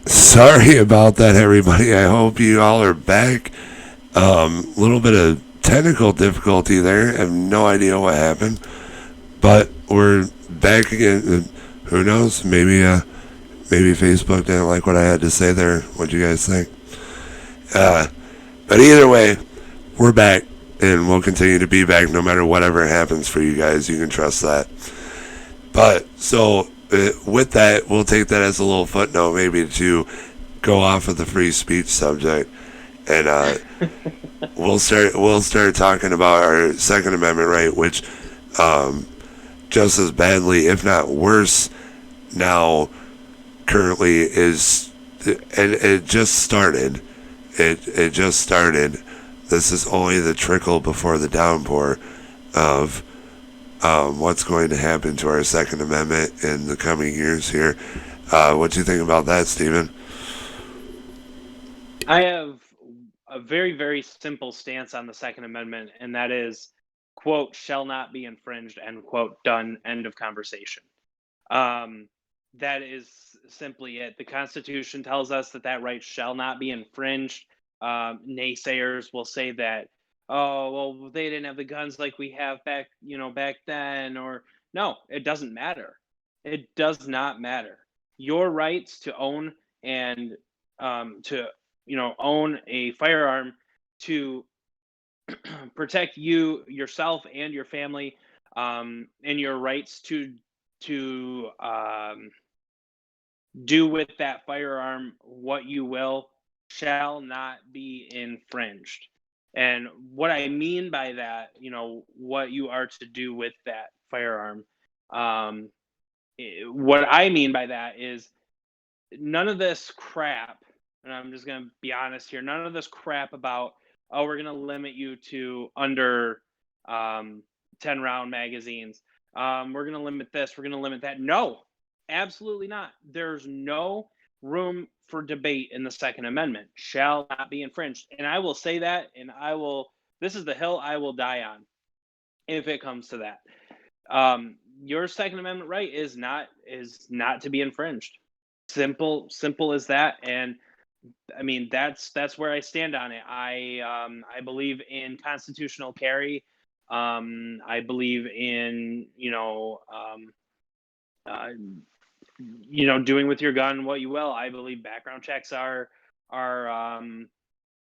Sorry about that, everybody. I hope you all are back. Little bit of technical difficulty there. I have no idea what happened, but we're back again. Who knows? Maybe Facebook didn't like what I had to say there. What do you guys think? But either way, we're back, and we'll continue to be back no matter whatever happens for you guys. You can trust that. But so with that, we'll take that as a little footnote, maybe to go off of the free speech subject, and we'll start talking about our Second Amendment right, which just as badly, if not worse, now currently is, and it just started. It just started. This is only the trickle before the downpour of what's going to happen to our Second Amendment in the coming years here. What do you think about that, Stephen? I have a very, very simple stance on the Second Amendment, and that is, quote, shall not be infringed, end quote, done, end of conversation. That is simply it. The Constitution tells us that that right shall not be infringed. Naysayers will say that, oh, well, they didn't have the guns like we have back then, or no, it doesn't matter. It does not matter. Your rights to own and own a firearm to protect yourself and your family, and your rights to do with that firearm what you will shall not be infringed. And what I mean by that, what you are to do with that firearm, what I mean by that is none of this crap, and I'm just going to be honest here, none of this crap about, oh, we're going to limit you to under 10 round magazines. We're going to limit this, we're going to limit that. No, absolutely not. There's no room for debate in the Second Amendment. Shall not be infringed. And I will say that, and this is the hill I will die on if it comes to that. Your Second Amendment right is not to be infringed. Simple as that. And I mean, that's where I stand on it. I believe in constitutional carry. I believe in doing with your gun what you will. I believe background checks are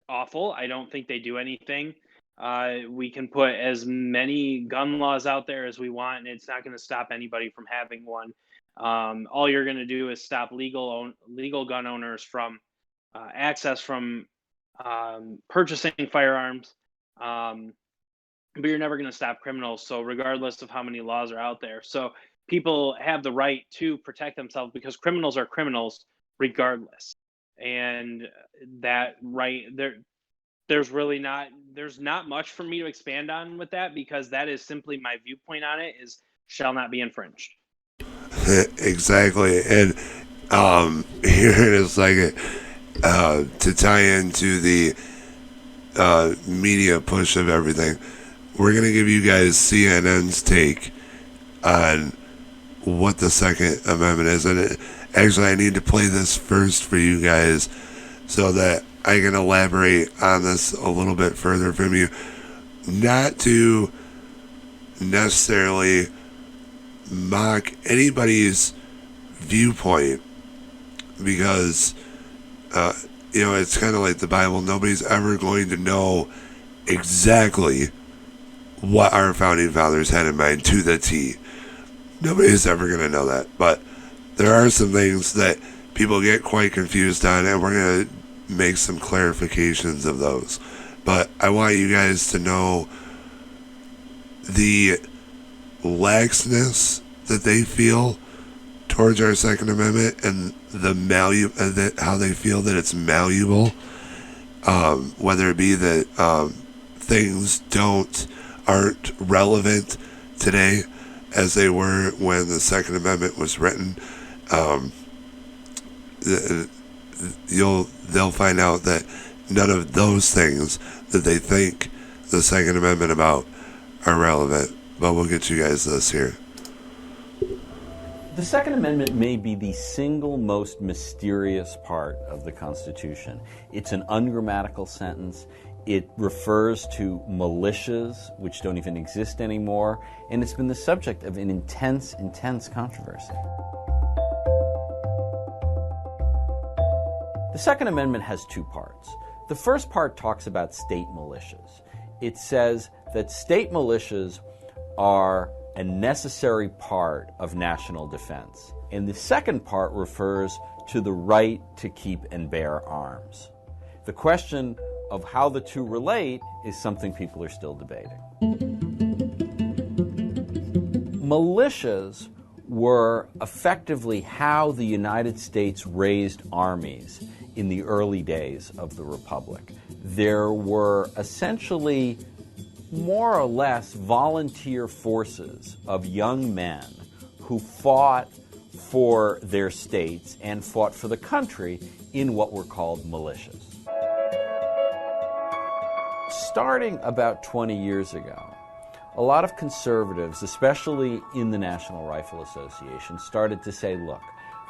awful. I don't think they do anything. We can put as many gun laws out there as we want, and it's not going to stop anybody from having one. All you're going to do is stop legal gun owners from access from purchasing firearms, but you're never going to stop criminals. So regardless of how many laws are out there, so people have the right to protect themselves because criminals are criminals regardless. And that right there, there's not much for me to expand on with that, because that is simply my viewpoint on it, is shall not be infringed. Exactly. And here it is, like to tie into the media push of everything, we're going to give you guys CNN's take on what the Second Amendment is. And actually, I need to play this first for you guys so that I can elaborate on this a little bit further from you. Not to necessarily mock anybody's viewpoint, because it's kind of like the Bible. Nobody's ever going to know exactly what our founding fathers had in mind to the T. Nobody's ever going to know that. But there are some things that people get quite confused on, and we're going to make some clarifications of those. But I want you guys to know the laxness that they feel towards our Second Amendment, and the how they feel that it's malleable, whether it be that things aren't relevant today as they were when the Second Amendment was written. They'll find out that none of those things that they think the Second Amendment about are relevant. But we'll get you guys this here. The Second Amendment may be the single most mysterious part of the Constitution. It's an ungrammatical sentence. It refers to militias, which don't even exist anymore, and it's been the subject of an intense controversy. The Second Amendment has two parts. The first part talks about state militias. It says that state militias are a necessary part of national defense. And the second part refers to the right to keep and bear arms. The question of how the two relate is something people are still debating. Militias were effectively how the United States raised armies in the early days of the Republic. There were essentially more or less volunteer forces of young men who fought for their states and fought for the country in what were called militias. Starting about 20 years ago, a lot of conservatives, especially in the National Rifle Association, started to say, look,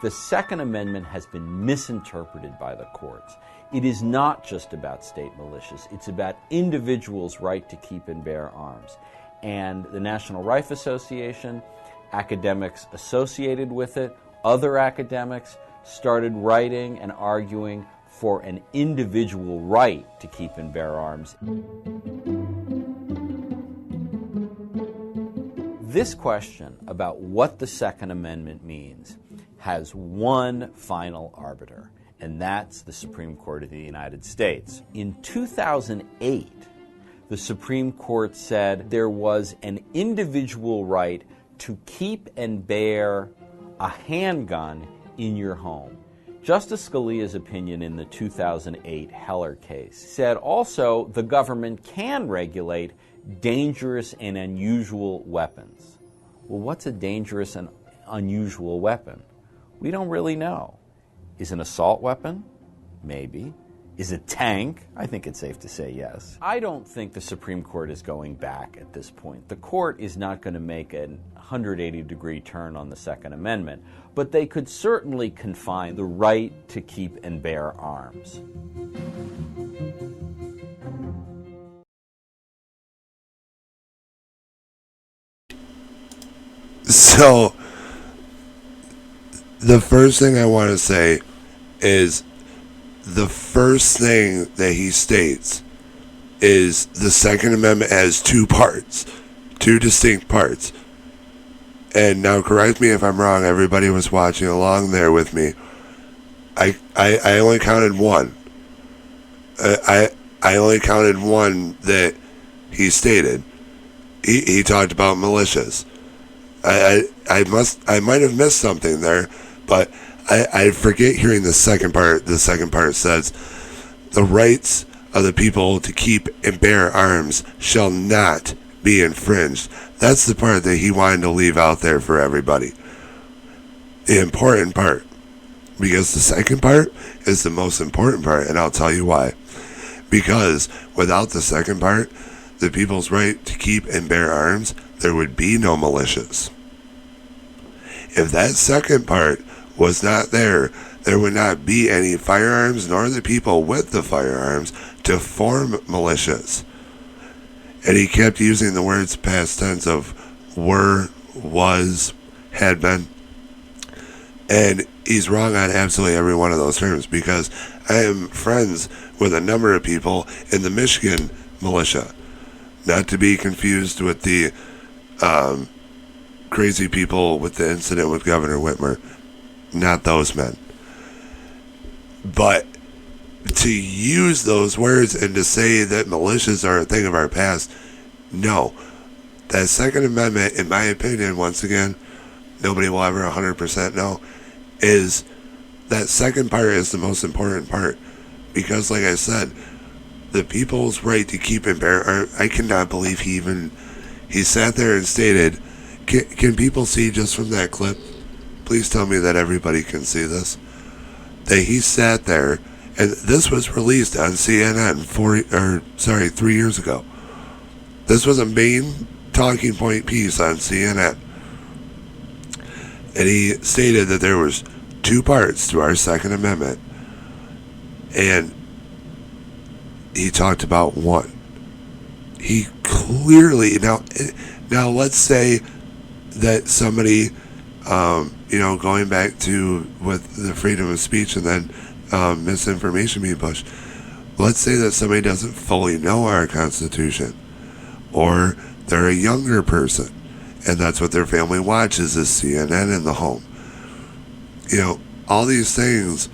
the Second Amendment has been misinterpreted by the courts. It is not just about state militias. It's about individuals' right to keep and bear arms. And the National Rifle Association, academics associated with it, other academics started writing and arguing for an individual right to keep and bear arms. This question about what the Second Amendment means has one final arbiter, and that's the Supreme Court of the United States. In 2008, the Supreme Court said there was an individual right to keep and bear a handgun in your home. Justice Scalia's opinion in the 2008 Heller case said also the government can regulate dangerous and unusual weapons. Well, what's a dangerous and unusual weapon? We don't really know. Is an assault weapon? Maybe. Is it tank? I think it's safe to say yes. I don't think the Supreme Court is going back at this point. The court is not going to make a 180-degree turn on the Second Amendment, but they could certainly confine the right to keep and bear arms. So, the first thing I want to say is the first thing that he states is the Second Amendment has two parts, two distinct parts. And now correct me if I'm wrong, everybody was watching along there with me. I only counted one. I only counted one that he stated. He talked about militias. I might have missed something there, but I forget hearing the second part. The second part says, the rights of the people to keep and bear arms shall not be infringed. That's the part that he wanted to leave out there for everybody. The important part. Because the second part is the most important part, and I'll tell you why. Because without the second part, the people's right to keep and bear arms, there would be no militias. If that second part was not there, there would not be any firearms nor the people with the firearms to form militias. And he kept using the words past tense of were, was, had been. And he's wrong on absolutely every one of those terms, because I am friends with a number of people in the Michigan militia. Not to be confused with the crazy people with the incident with Governor Whitmer. Not those men. But to use those words and to say that militias are a thing of our past, no. That Second Amendment, in my opinion, once again, nobody will ever 100% know, is that second part is the most important part. Because, like I said, the people's right to keep and bear, I cannot believe he sat there and stated, can people see just from that clip? Please tell me that everybody can see this. That he sat there, and this was released on CNN 3 years ago. This was a main talking point piece on CNN. And he stated that there was two parts to our Second Amendment. And he talked about one. He clearly, now let's say that somebody, going back to with the freedom of speech and then misinformation being pushed, let's say that somebody doesn't fully know our Constitution, or they're a younger person, and that's what their family watches is CNN in the home. All these things,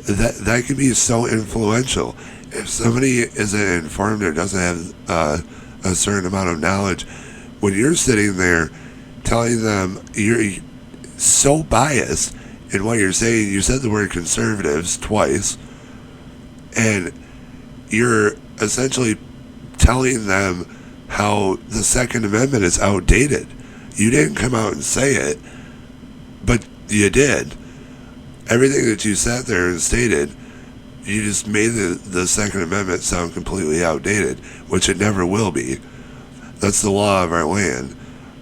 that can be so influential. If somebody isn't informed or doesn't have a certain amount of knowledge, when you're sitting there telling them you're so biased in what you're saying, you said the word conservatives twice, and you're essentially telling them how the Second Amendment is outdated. You didn't come out and say it, but you did. Everything that you sat there and stated, you just made the Second Amendment sound completely outdated, which it never will be. That's the law of our land.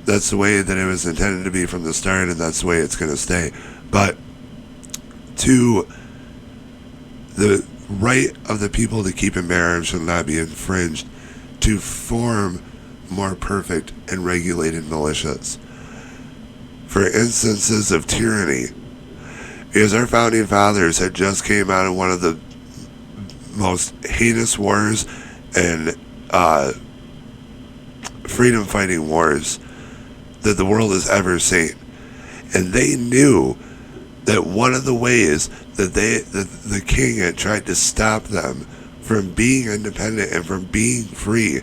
That's the way that it was intended to be from the start, and that's the way it's going to stay. But to the right of the people to keep and bear arms shall not be infringed, to form more perfect and regulated militias for instances of tyranny, because our founding fathers had just came out of one of the most heinous wars and freedom fighting wars that the world has ever seen, and they knew that one of the ways that the king had tried to stop them from being independent and from being free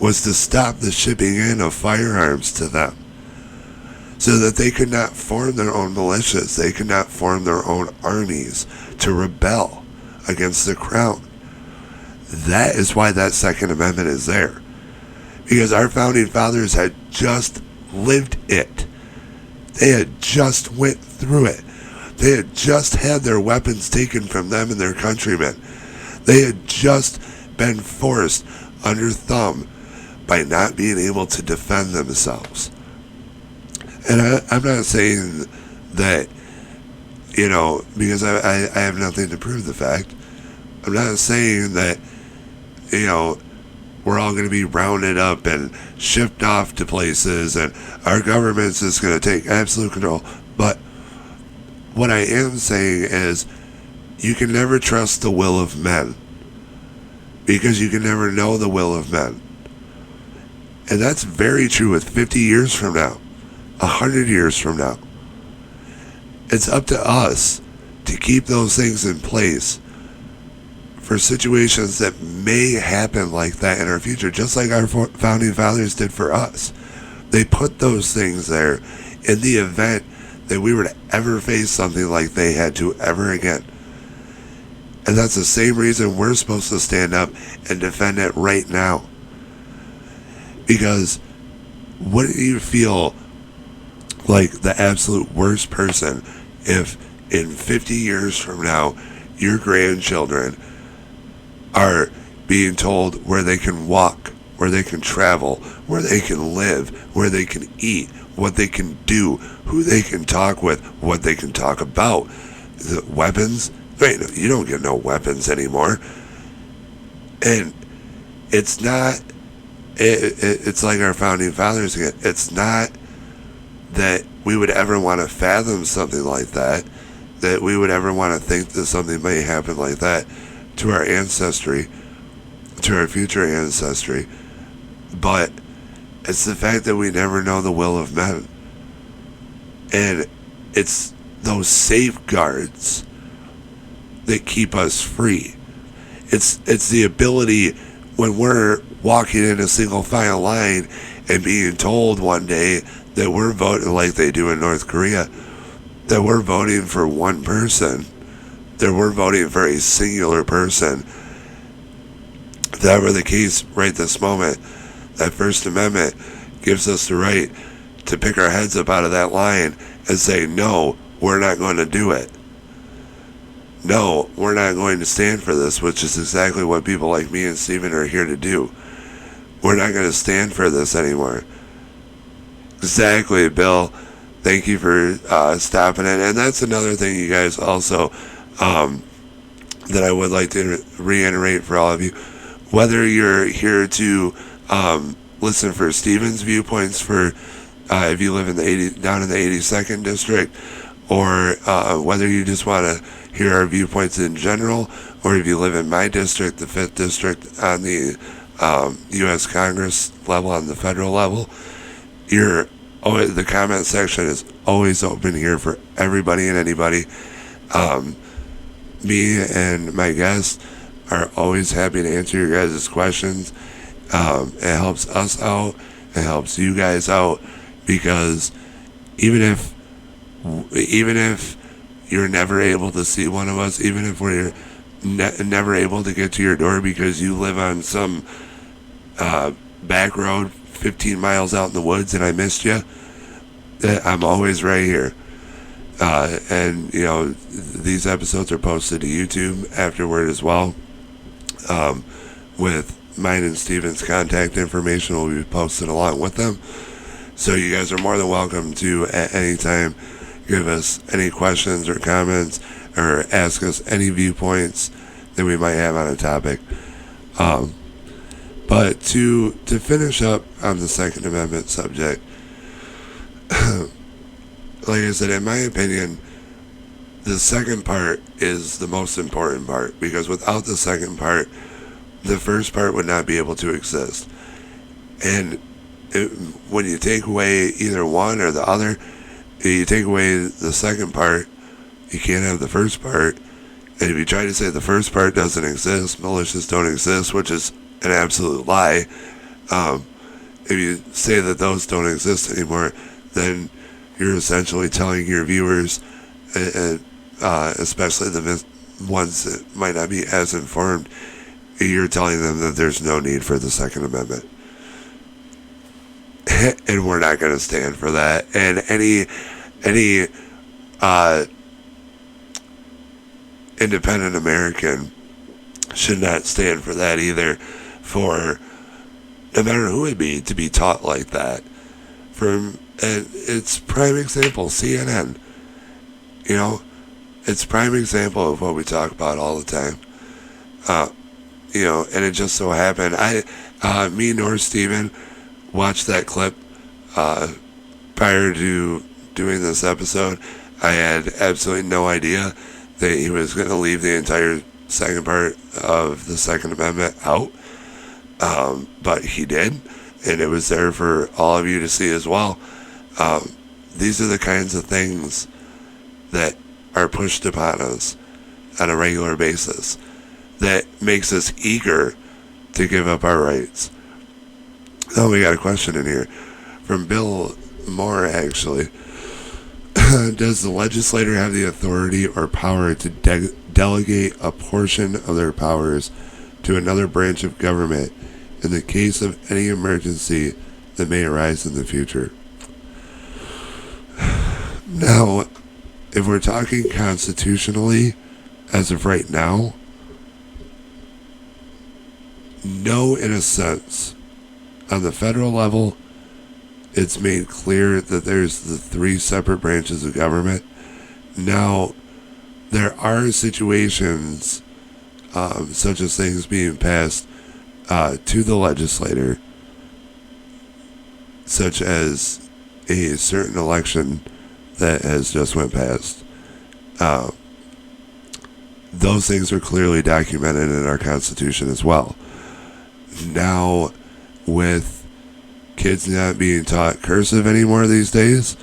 was to stop the shipping in of firearms to them, so that they could not form their own militias, they could not form their own armies to rebel against the crown. That is why that Second Amendment is there, because our founding fathers had just lived it. They had just went through it. They had just had their weapons taken from them and their countrymen. They had just been forced under thumb by not being able to defend themselves. And I'm not saying that, because I have nothing to prove the fact. I'm not saying that, we're all going to be rounded up and shipped off to places and our government's just going to take absolute control. But what I am saying is you can never trust the will of men, because you can never know the will of men. And that's very true with 50 years from now, 100 years from now. It's up to us to keep those things in place for situations that may happen like that in our future, just like our founding fathers did for us. They put those things there in the event that we were to ever face something like they had to ever again. And that's the same reason we're supposed to stand up and defend it right now. Because wouldn't you feel like the absolute worst person if in 50 years from now your grandchildren are being told where they can walk, where they can travel, where they can live, where they can eat, what they can do, who they can talk with, what they can talk about, the weapons? Wait, you don't get no weapons anymore. And it's not, it's like our founding fathers again. It's not that we would ever want to fathom something like that we would ever want to think that something may happen like that to our ancestry, to our future ancestry. But it's the fact that we never know the will of men. And it's those safeguards that keep us free. It's the ability when we're walking in a single file line and being told one day that we're voting like they do in North Korea, that we're voting for one person, that we're voting for a singular person. If that were the case right this moment, that First Amendment gives us the right to pick our heads up out of that line and say, no, we're not going to do it. No, we're not going to stand for this, which is exactly what people like me and Steven are here to do. We're not going to stand for this anymore. Exactly, Bill. thank you for stopping in. And that's another thing, you guys, also that I would like to reiterate for all of you. Whether you're here to listen for Stephen's viewpoints for if you live in down in the 82nd district, or whether you just want to hear our viewpoints in general, or if you live in my district, the 5th district, on the U.S. Congress level, on the federal level, the comment section is always open here for everybody and anybody. Me and my guests are always happy to answer your guys' questions. It helps us out. It helps you guys out, because even if you're never able to see one of us, even if we're never able to get to your door because you live on some back road 15 miles out in the woods and I missed you, I'm always right here. And these episodes are posted to YouTube afterward as well, with mine and Steven's contact information will be posted along with them. So you guys are more than welcome to, at any time, give us any questions or comments, or ask us any viewpoints that we might have on a topic. But to finish up on the Second Amendment subject, like I said, in my opinion, the second part is the most important part, because without the second part, the first part would not be able to exist. And when you take away either one or the other, you take away the second part, you can't have the first part. And if you try to say the first part doesn't exist, militias don't exist, which is an absolute lie. If you say that those don't exist anymore, then you're essentially telling your viewers, especially the ones that might not be as informed, you're telling them that there's no need for the Second Amendment. And we're not going to stand for that. And any independent American should not stand for that either, for no matter who it be, to be taught like that. And it's prime example, CNN. It's prime example of what we talk about all the time. And it just so happened, me nor Steven watched that clip prior to doing this episode. I had absolutely no idea that he was going to leave the entire second part of the Second Amendment out. But he did, and it was there for all of you to see as well. These are the kinds of things that are pushed upon us on a regular basis that makes us eager to give up our rights. Oh, we got a question in here from Bill Moore, actually. Does the legislator have the authority or power to delegate a portion of their powers to another branch of government in the case of any emergency that may arise in the future? Now, if we're talking constitutionally, as of right now, no, in a sense. On the federal level, it's made clear that there's the 3 separate branches of government. Now, there are situations, such as things being passed to the legislator, such as a certain election that has just went past. Those things are clearly documented in our Constitution as well. Now, with kids not being taught cursive anymore these days,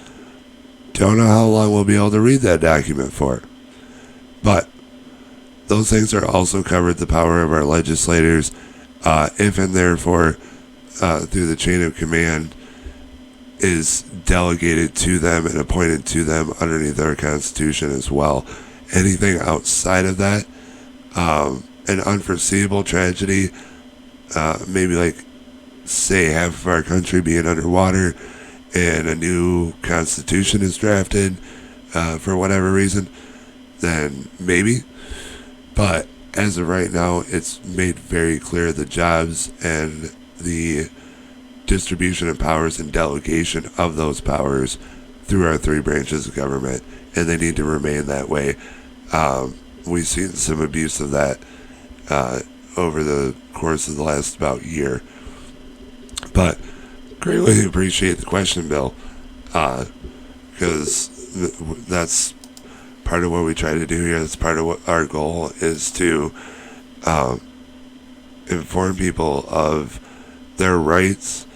don't know how long we'll be able to read that document for. But those things are also covered, the power of our legislators, if and therefore through the chain of command is delegated to them and appointed to them underneath our Constitution as well. Anything outside of that, an unforeseeable tragedy, maybe like, say, half of our country being underwater and a new constitution is drafted for whatever reason, then maybe. But as of right now, it's made very clear the jobs and the distribution of powers and delegation of those powers through our three branches of government, and they need to remain that way. We've seen some abuse of that over the course of the last about year. But greatly appreciate the question, Bill, because that's part of what we try to do here. That's part of what our goal is, to inform people of their rights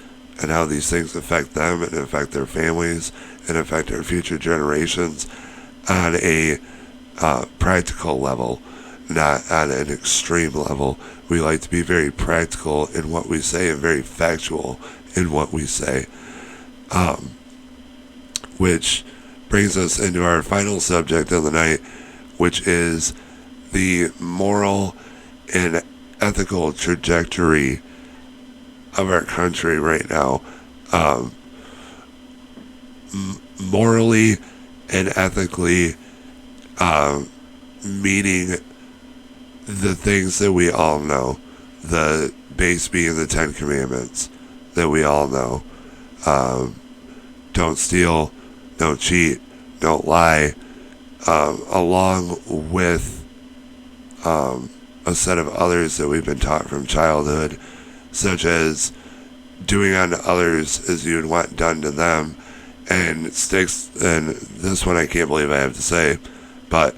and how these things affect them and affect their families and affect our future generations on a practical level, not on an extreme level. We like to be very practical in what we say and very factual in what we say. Which brings us into our final subject of the night, which is the moral and ethical trajectory of our country right now. Morally and ethically, meaning the things that we all know, the base being the 10 Commandments that we all know. Don't steal, don't cheat, don't lie, along with a set of others that we've been taught from childhood, such as doing unto others as you would want done to them. And sticks, and this one I can't believe I have to say, but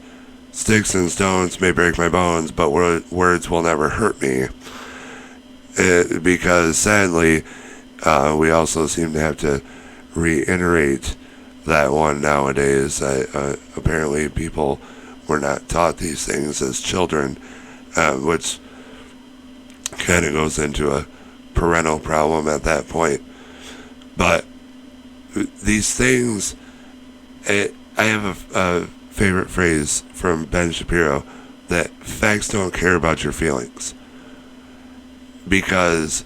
sticks and stones may break my bones, but words will never hurt me. Because sadly, we also seem to have to reiterate that one nowadays. Apparently people were not taught these things as children, which kind of goes into a parental problem at that point. But these things, I have a favorite phrase from Ben Shapiro, that facts don't care about your feelings. Because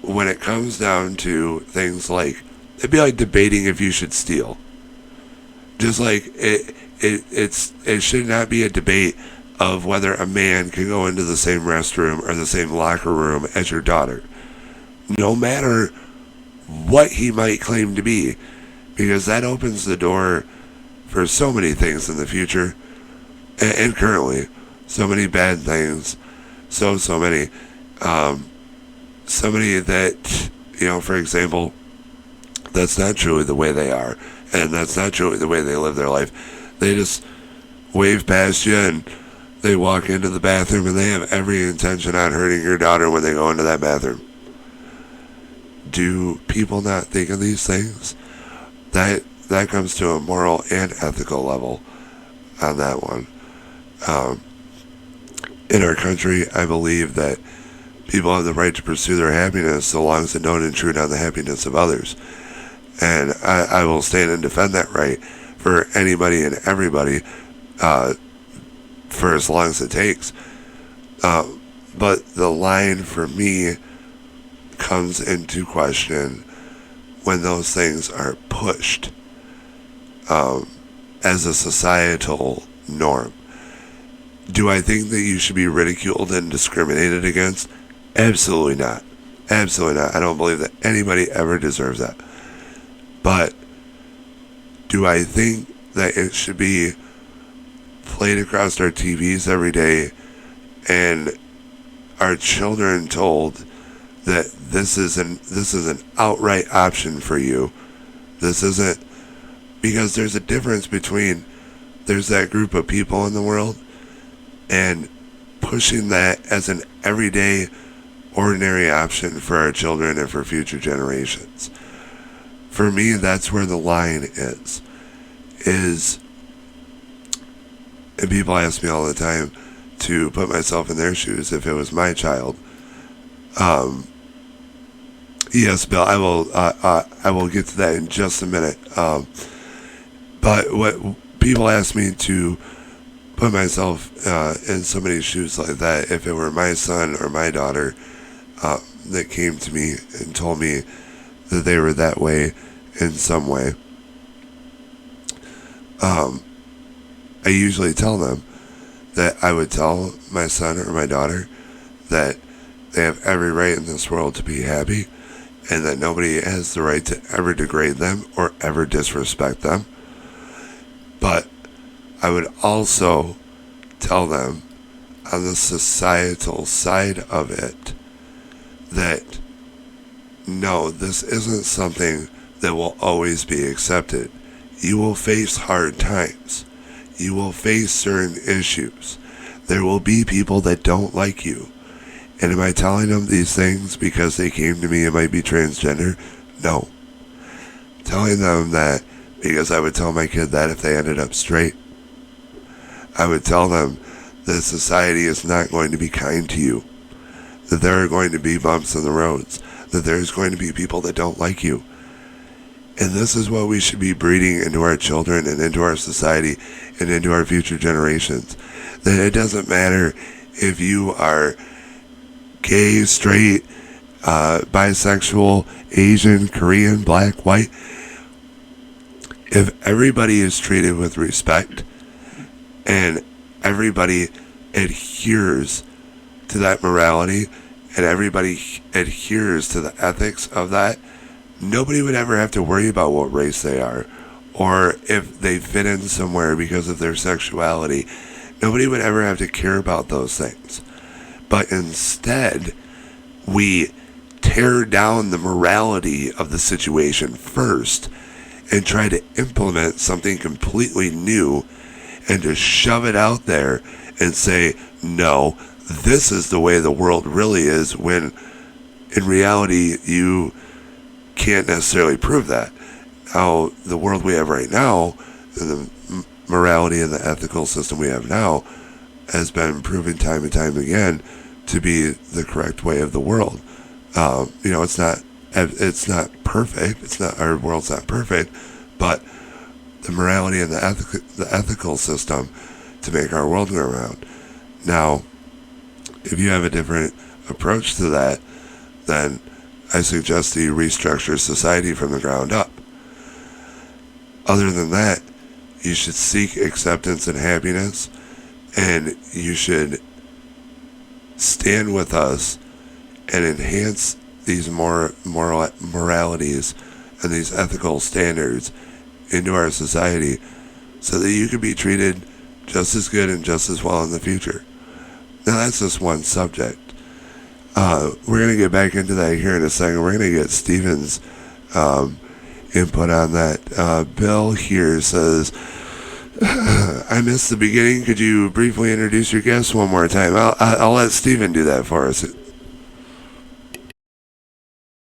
when it comes down to things like, it'd be like debating if you should steal. Just like it should not be a debate of whether a man can go into the same restroom or the same locker room as your daughter, no matter what he might claim to be, because that opens the door for so many things in the future and currently, so many bad things, so many. Somebody that, for example, that's not truly the way they are, and that's not truly the way they live their life. They just wave past you and they walk into the bathroom and they have every intention on hurting your daughter when they go into that bathroom. Do people not think of these things? That comes to a moral and ethical level on that one. In our country, I believe that people have the right to pursue their happiness so long as they don't intrude on the happiness of others. And I will stand and defend that right for anybody and everybody for as long as it takes. But the line for me comes into question when those things are pushed as a societal norm. Do I think that you should be ridiculed and discriminated against? Absolutely not. Absolutely not. I don't believe that anybody ever deserves that. But do I think that it should be played across our TVs every day and our children told that this is an outright option for you? This isn't, because there's a difference between, there's that group of people in the world and pushing that as an everyday ordinary option for our children and for future generations. For me, that's where the line is, and people ask me all the time to put myself in their shoes if it was my child. Yes, Bill, I will get to that in just a minute. But what people ask me to put myself in somebody's shoes like that, if it were my son or my daughter that came to me and told me that they were that way in some way, I usually tell them that I would tell my son or my daughter that they have every right in this world to be happy, and that nobody has the right to ever degrade them or ever disrespect them. But I would also tell them on the societal side of it that no, this isn't something that will always be accepted. You will face hard times. You will face certain issues. There will be people that don't like you. And am I telling them these things because they came to me and might be transgender? No. Telling them that because I would tell my kid that if they ended up straight. I would tell them that society is not going to be kind to you. That there are going to be bumps in the roads. That there's going to be people that don't like you. And this is what we should be breeding into our children and into our society and into our future generations. That it doesn't matter if you are gay, straight, bisexual, Asian, Korean, black, white. If everybody is treated with respect and everybody adheres to that morality and everybody adheres to the ethics of that, nobody would ever have to worry about what race they are or if they fit in somewhere because of their sexuality. Nobody would ever have to care about those things. But instead, we tear down the morality of the situation first and try to implement something completely new and to shove it out there and say, no, this is the way the world really is, when in reality you can't necessarily prove that. Now, the world we have right now, the morality and the ethical system we have now, has been proven time and time again to be the correct way of the world. It's not perfect. Our world's not perfect, but the morality and the ethical system to make our world go around. Now, if you have a different approach to that, then I suggest that you restructure society from the ground up. Other than that, you should seek acceptance and happiness, and you should stand with us and enhance these moralities and these ethical standards into our society so that you can be treated just as good and just as well in the future. Now, that's just one subject. We're going to get back into that here in a second. We're going to get Stephen's input on that. Bill here says, I missed the beginning. Could you briefly introduce your guest one more time? I'll let Stephen do that for us.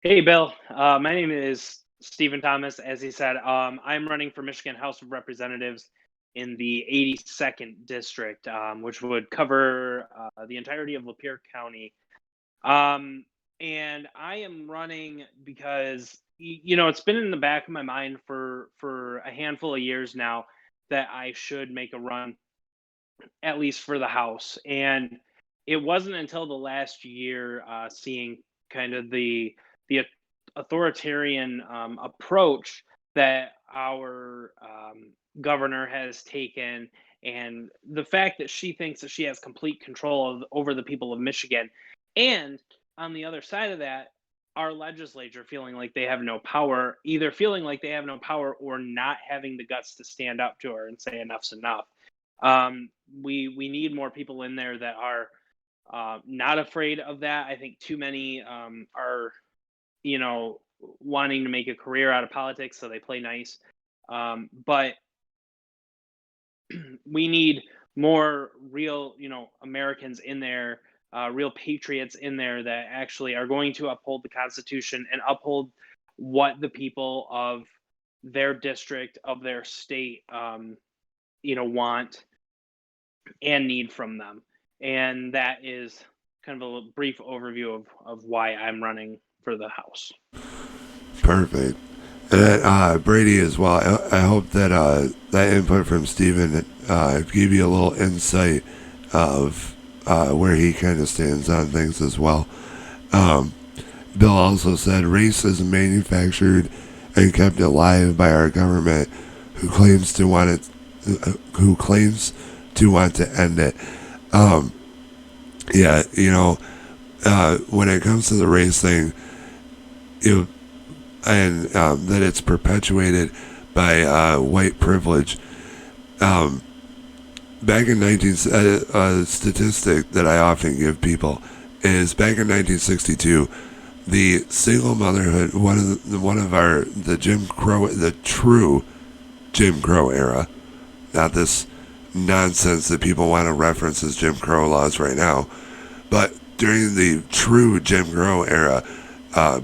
Hey, Bill. My name is Stephen Thomas. As he said, I'm running for Michigan House of Representatives in the 82nd District, which would cover the entirety of Lapeer County. And I am running because, it's been in the back of my mind for a handful of years now that I should make a run, at least for the House. And it wasn't until the last year, seeing kind of the authoritarian approach that our governor has taken, and the fact that she thinks that she has complete control over the people of Michigan, and on the other side of that, our legislature feeling like they have no power, either feeling like they have no power or not having the guts to stand up to her and say enough's enough. We need more people in there that are not afraid of that. I think too many are, wanting to make a career out of politics, so they play nice. But we need more real, Americans in there, real patriots in there that actually are going to uphold the Constitution and uphold what the people of their district, of their state, want and need from them. And that is kind of a brief overview of why I'm running for the House. Perfect. And Brady as well. I hope that that input from Stephen gave you a little insight of where he kind of stands on things as well. Bill also said race is manufactured and kept alive by our government, who claims to want to end it. When it comes to the race thing, you know, and that it's perpetuated by white privilege. Back in a statistic that I often give people is back in 1962, the single motherhood, the Jim Crow, the true Jim Crow era, not this nonsense that people want to reference as Jim Crow laws right now, but during the true Jim Crow era,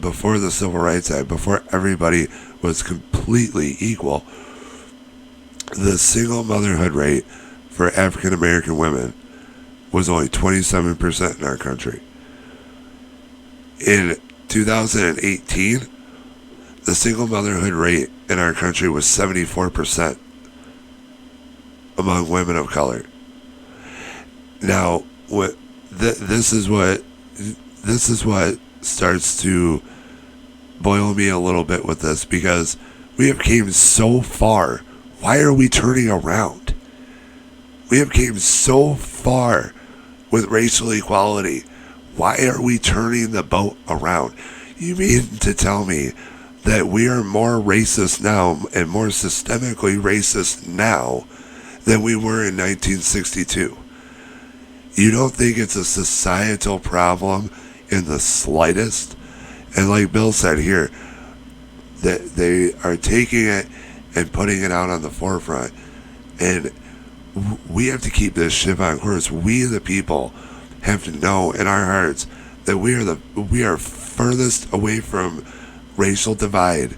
before the Civil Rights Act, before everybody was completely equal, the single motherhood rate for African American women was only 27% in our country. In 2018, the single motherhood rate in our country was 74% among women of color. Now, this is what starts to boil me a little bit with this, because we have came so far. Why are we turning around? We have came so far with racial equality. Why are we turning the boat around? You mean to tell me that we are more racist now and more systemically racist now than we were in 1962? You don't think it's a societal problem in the slightest? And like Bill said here, that they are taking it and putting it out on the forefront. And we have to keep this ship on course. We, the people, have to know in our hearts that we are furthest away from racial divide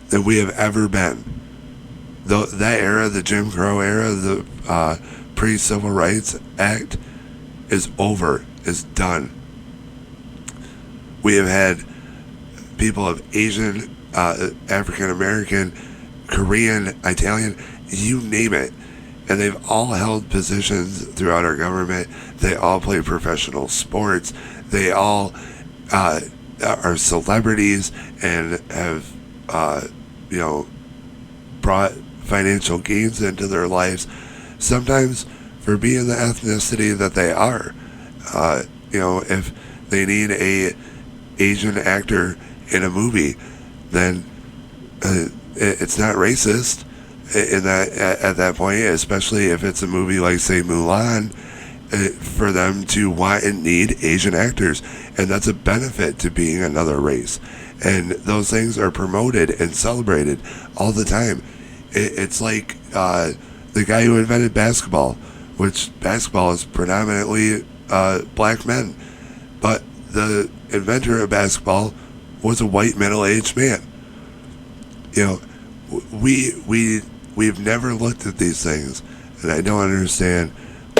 than we have ever been. That era, the Jim Crow era, the pre-Civil Rights Act, is over, is done. We have had people of Asian, African American, Korean, Italian, you name it, and they've all held positions throughout our government. They all play professional sports. They all are celebrities and have, brought financial gains into their lives, sometimes for being the ethnicity that they are. If they need a Asian actor in a movie, then it's not racist in that at that point, especially if it's a movie like, say, Mulan, for them to want and need Asian actors, and that's a benefit to being another race, and those things are promoted and celebrated all the time. It's like the guy who invented basketball, which basketball is predominantly black men, but the inventor of basketball was a white middle-aged man. We've never looked at these things, and I don't understand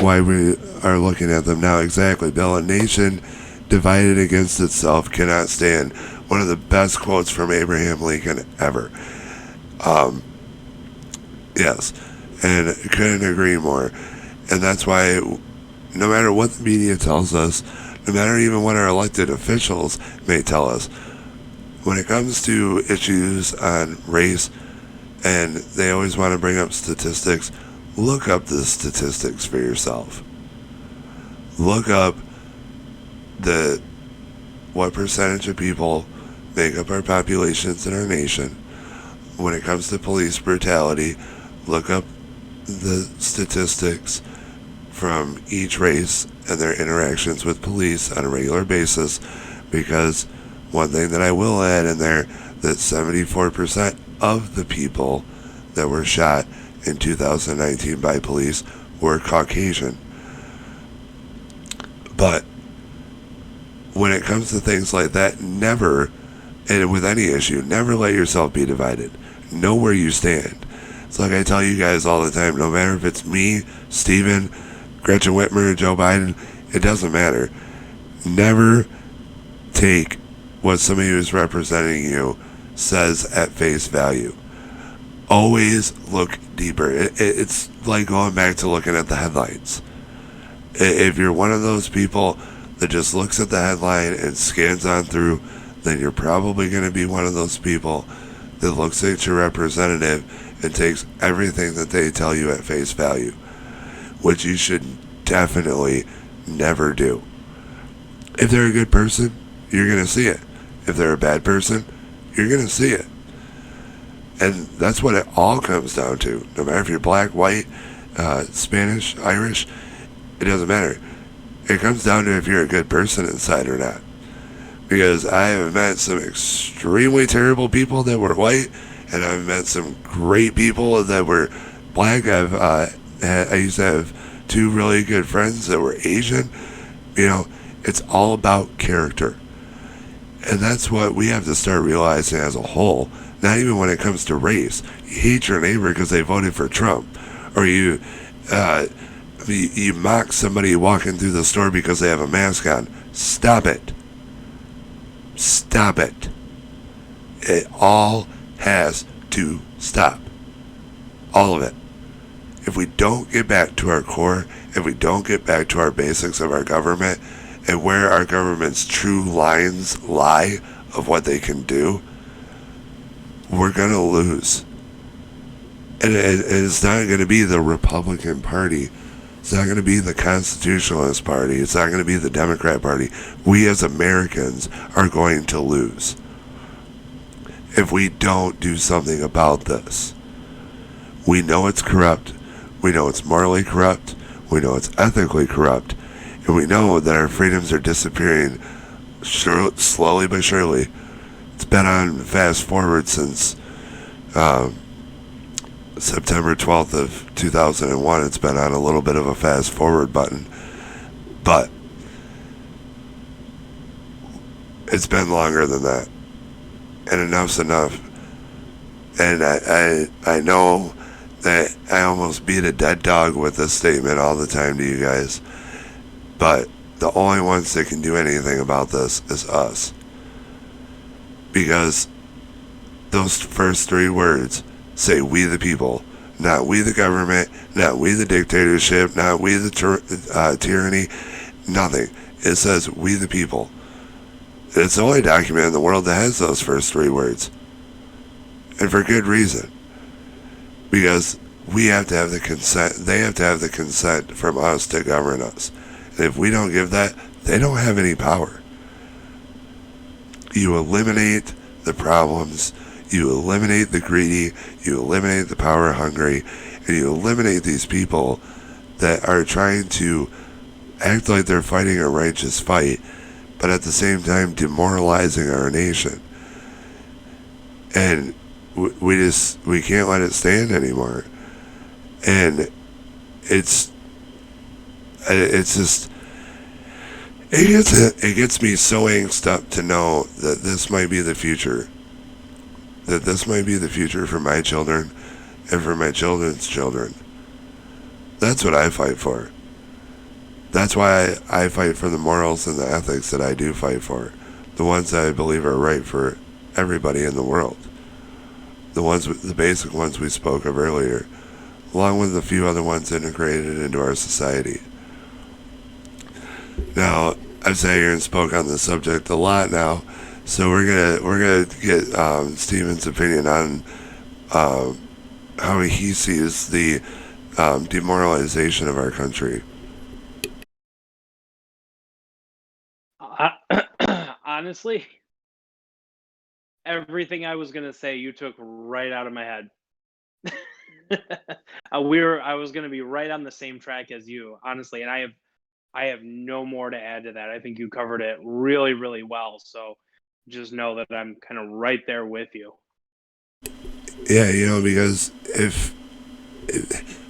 why we are looking at them now. Exactly, Bill. A nation divided against itself cannot stand. One of the best quotes from Abraham Lincoln ever. Yes, and couldn't agree more. And that's why, no matter what the media tells us, no matter even what our elected officials may tell us, when it comes to issues on race, and they always want to bring up statistics, look up the statistics for yourself. Look up what percentage of people make up our populations in our nation. When it comes to police brutality, look up the statistics from each race and their interactions with police on a regular basis, because one thing that I will add in there, that 74% of the people that were shot in 2019 by police were Caucasian. But when it comes to things like that, never, and with any issue, never let yourself be divided. Know where you stand. It's like I tell you guys all the time, no matter if it's me, Steven, Gretchen Whitmer, Joe Biden, it doesn't matter. Never take what somebody who's representing you says at face value. Always look deeper. It's like going back to looking at the headlines. If you're one of those people that just looks at the headline and scans on through, then you're probably going to be one of those people that looks at your representative and takes everything that they tell you at face value, which you should definitely never do. If they're a good person, you're going to see it. if they're a bad person, you're going to see it. And that's what it all comes down to. No matter if you're black, white, Spanish, Irish, it doesn't matter. It comes down to if you're a good person inside or not. Because I have met some extremely terrible people that were white, and I've met some great people that were black. I used to have 2 really good friends that were Asian. You know, it's all about character. And that's what we have to start realizing as a whole. Not even when it comes to race. You hate your neighbor because they voted for Trump. Or you mock somebody walking through the store because they have a mask on. Stop it. Stop it. It all has to stop. All of it. If we don't get back to our core, if we don't get back to our basics of our government, and where our government's true lines lie of what they can do, we're going to lose. And it's not going to be the Republican Party. It's not going to be the Constitutionalist Party. It's not going to be the Democrat Party. We as Americans are going to lose if we don't do something about this. We know it's corrupt. We know it's morally corrupt. We know it's ethically corrupt. And we know that our freedoms are disappearing slowly but surely. It's been on fast forward since September 12th of 2001. It's been on a little bit of a fast forward button. But it's been longer than that. And enough's enough. And I know that I almost beat a dead dog with this statement all the time to you guys. But the only ones that can do anything about this is us. Because those first 3 words say we the people. Not we the government, not we the dictatorship, not we the tyranny, nothing. It says we the people. It's the only document in the world that has those first 3 words. And for good reason. Because we have to have the consent, they have to have the consent from us to govern us. And if we don't give that, they don't have any power. You eliminate the problems, you eliminate the greedy, you eliminate the power hungry, and you eliminate these people that are trying to act like they're fighting a righteous fight, but at the same time demoralizing our nation. And we can't let it stand anymore. And it's just, it gets me so angst up to know that this might be the future. That this might be the future for my children and for my children's children. That's what I fight for. That's why I fight for the morals and the ethics that I do fight for. The ones that I believe are right for everybody in the world. The basic ones we spoke of earlier, along with a few other ones integrated into our society. Now, I've sat here and spoke on this subject a lot now, so we're gonna get Stephen's opinion on how he sees the demoralization of our country. Honestly, everything I was gonna say, you took right out of my head. I was gonna be right on the same track as you, honestly, and I have no more to add to that. I think you covered it really, really well. So just know that I'm kind of right there with you. Yeah, because if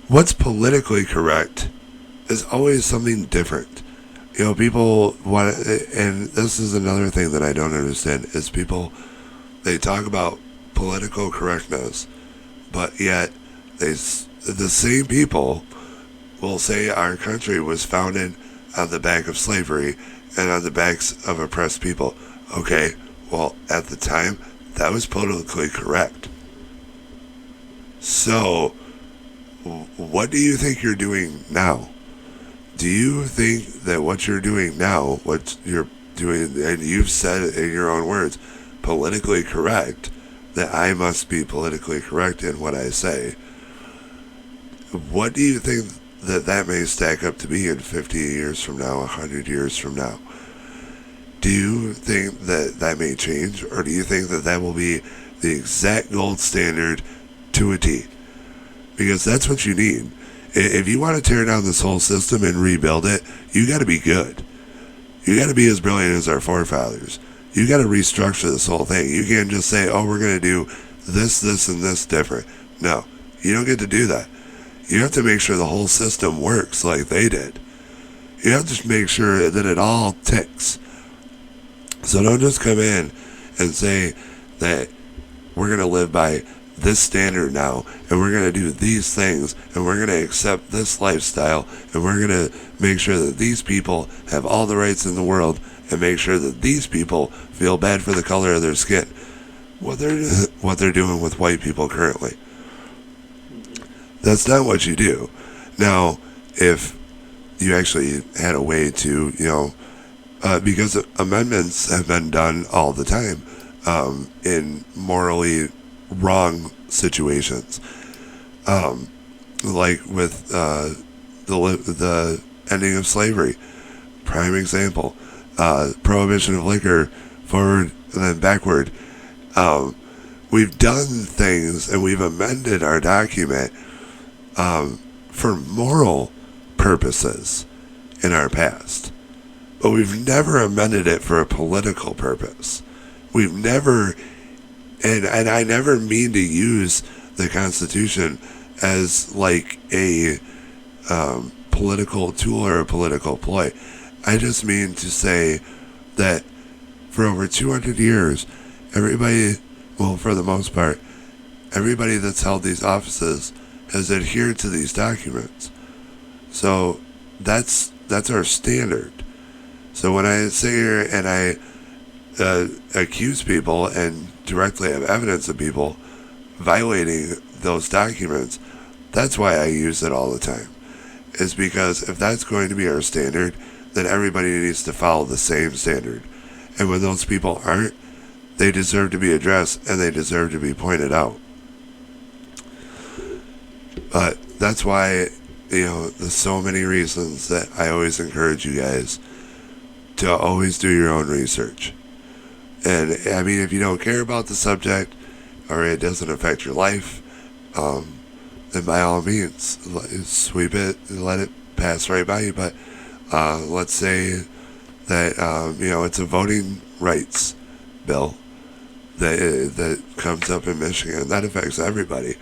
what's politically correct is always something different. People want, and this is another thing that I don't understand, is people, they talk about political correctness, but yet the same people will say our country was founded on the back of slavery and on the backs of oppressed people. Okay, well, at the time, that was politically correct. So, what do you think you're doing now? Do you think that what you're doing now, what you're doing, and you've said it in your own words, politically correct, that I must be politically correct in what I say? What do you think that may stack up to be in 50 years from now, 100 years from now? Do you think that that may change, or do you think that that will be the exact gold standard to a T? Because that's what you need. If you want to tear down this whole system and rebuild it, you got to be good. You got to be as brilliant as our forefathers. You got to restructure this whole thing. You can't just say, oh, we're going to do this, this, and this different. No, you don't get to do that. You have to make sure the whole system works like they did. You have to make sure that it all ticks. So don't just come in and say that we're going to live by this standard now, and we're going to do these things, and we're going to accept this lifestyle, and we're going to make sure that these people have all the rights in the world, and make sure that these people feel bad for the color of their skin. What they're doing with white people currently. That's not what you do. Now, if you actually had a way to, because amendments have been done all the time in morally wrong situations, like with the ending of slavery, prime example, prohibition of liquor, forward and then backward. We've done things and we've amended our document for moral purposes in our past, but we've never amended it for a political purpose. We've never, and I never mean to use the Constitution as like a political tool or a political ploy. I just mean to say that for over 200 years, everybody, well, for the most part, everybody that's held these offices has adhered to these documents. So that's our standard. So when I sit here and I accuse people and directly have evidence of people violating those documents, that's why I use it all the time. Is because if that's going to be our standard, then everybody needs to follow the same standard. And when those people aren't, they deserve to be addressed and they deserve to be pointed out. But that's why, there's so many reasons that I always encourage you guys to always do your own research. And I mean, if you don't care about the subject or it doesn't affect your life, then by all means, sweep it and let it pass right by you. But let's say that, it's a voting rights bill that comes up in Michigan. That affects everybody.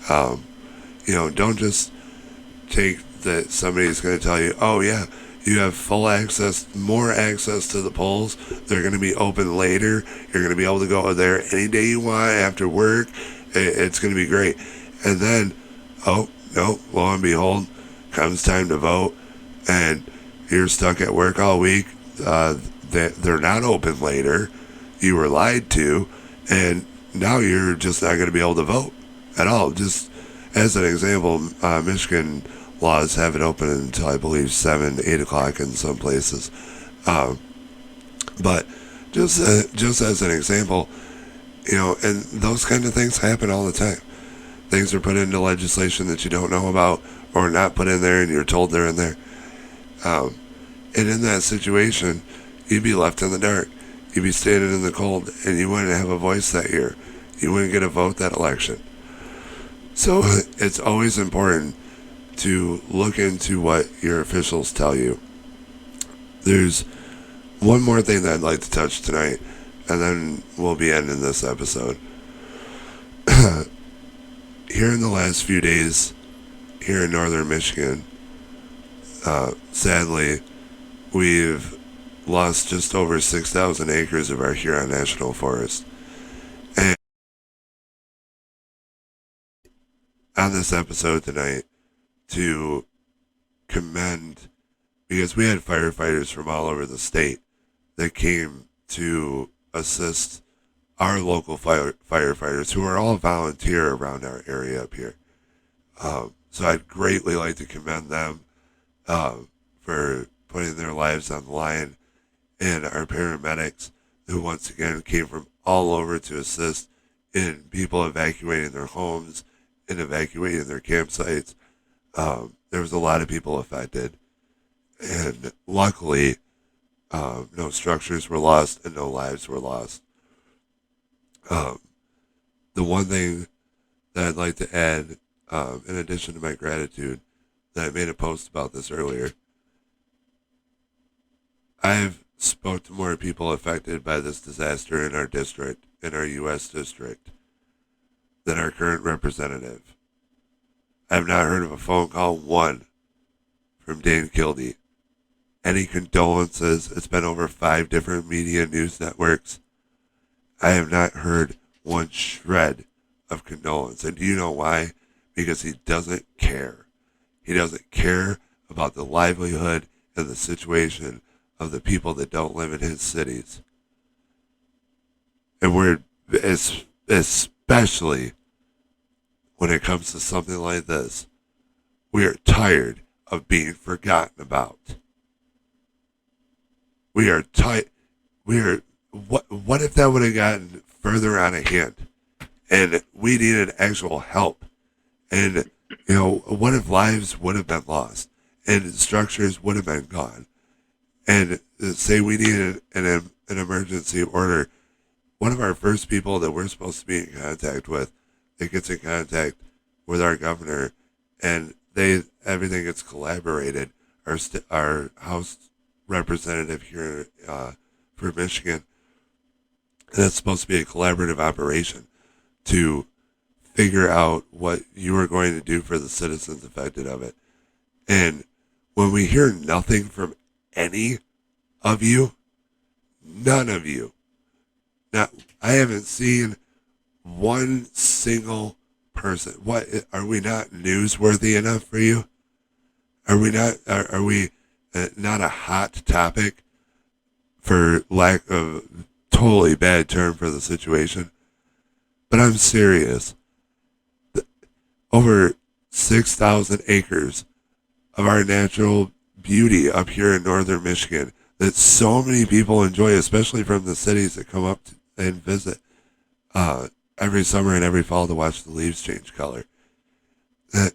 Don't just take that somebody's going to tell you, oh yeah, you have full access, more access to the polls. They're going to be open later. You're going to be able to go there any day you want after work. It's going to be great. And then, oh, no, lo and behold, comes time to vote, and you're stuck at work all week. They're not open later. You were lied to, and now you're just not going to be able to vote at all. Just as an example, Michigan laws have it open until I believe 7, 8 o'clock in some places. But just as an example, and those kind of things happen all the time. Things are put into legislation that you don't know about or not put in there and you're told they're in there. And in that situation, you'd be left in the dark. You'd be standing in the cold and you wouldn't have a voice that year. You wouldn't get a vote that election. So it's always important to look into what your officials tell you. There's one more thing that I'd like to touch tonight, and then we'll be ending this episode. Here in the last few days, here in northern Michigan, sadly, we've lost just over 6,000 acres of our Huron National Forest. And on this episode tonight, to commend, because we had firefighters from all over the state that came to assist our local firefighters, who are all volunteer around our area up here. So I'd greatly like to commend them for putting their lives on the line, and our paramedics, who once again came from all over to assist in people evacuating their homes and evacuating their campsites. There was a lot of people affected, and luckily no structures were lost, and no lives were lost. The one thing that I'd like to add, in addition to my gratitude, that I made a post about this earlier. I've spoke to more people affected by this disaster in our district, in our U.S. district, than our current representative. I've not heard of a phone call, one, from Dan Kildee. Any condolences? It's been over 5 different media news networks. I have not heard one shred of condolence. And do you know why? Because he doesn't care. He doesn't care about the livelihood and the situation of the people that don't live in his cities. And we're, especially when it comes to something like this, we are tired of being forgotten about. We are tired. What if that would have gotten further out of hand and we needed actual help? And, what if lives would have been lost and structures would have been gone? And say we needed an emergency order. One of our first people that we're supposed to be in contact with, that gets in contact with our governor, and everything gets collaborated. Our House representative here for Michigan, and it's supposed to be a collaborative operation to figure out what you are going to do for the citizens affected of it. And when we hear nothing from any of you, none of you, now I haven't seen one single person. What, are we not newsworthy enough for you? Are we not? Are we not a hot topic, for lack of totally bad term for the situation? But I'm serious. Over 6,000 acres of our natural beauty up here in northern Michigan that so many people enjoy, especially from the cities that come up and visit every summer and every fall to watch the leaves change color. That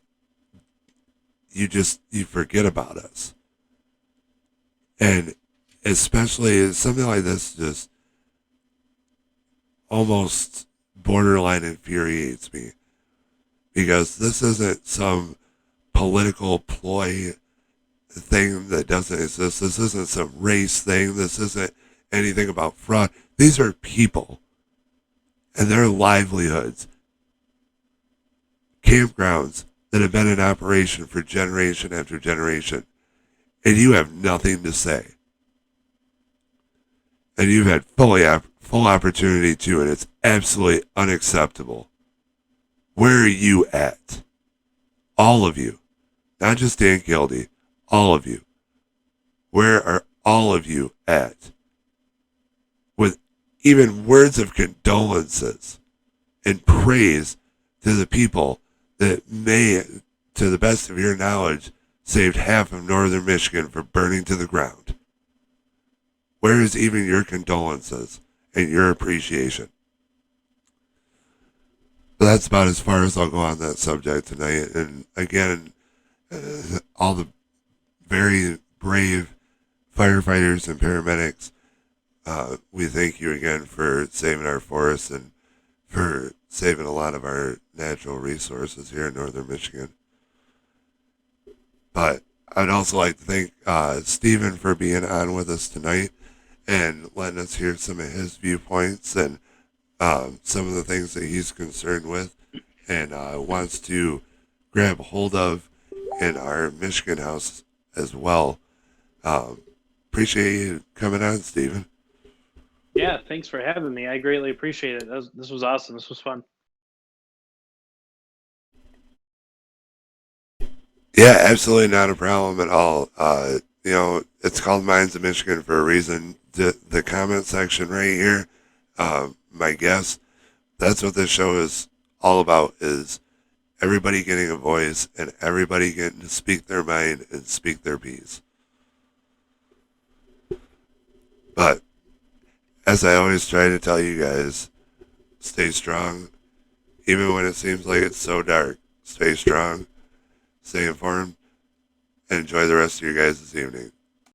you forget about us. And especially something like this just almost borderline infuriates me, because this isn't some political ploy thing that doesn't exist. This isn't some race thing. This isn't anything about fraud. These are people and their livelihoods. Campgrounds that have been in operation for generation after generation, and you have nothing to say. And you've had full opportunity to, and it's absolutely unacceptable. Where are you at? All of you. Not just Dan Kildee. All of you. Where are all of you at? With even words of condolences and praise to the people that may, to the best of your knowledge, saved half of northern Michigan from burning to the ground. Where is even your condolences and your appreciation? But that's about as far as I'll go on that subject tonight. And again, all the very brave firefighters and paramedics, we thank you again for saving our forests and for saving a lot of our natural resources here in northern Michigan. But I'd also like to thank Stephen for being on with us tonight and letting us hear some of his viewpoints and some of the things that he's concerned with and wants to grab hold of in our Michigan House as well. Appreciate you coming on, Stephen. Yeah, thanks for having me. I greatly appreciate it. This was awesome. This was fun. Yeah, absolutely not a problem at all. It's called Minds of Michigan for a reason. The comment section right here, my guess, that's what this show is all about, is everybody getting a voice and everybody getting to speak their mind and speak their piece. But as I always try to tell you guys, stay strong. Even when it seems like it's so dark, stay strong, stay informed, and enjoy the rest of your guys' evening.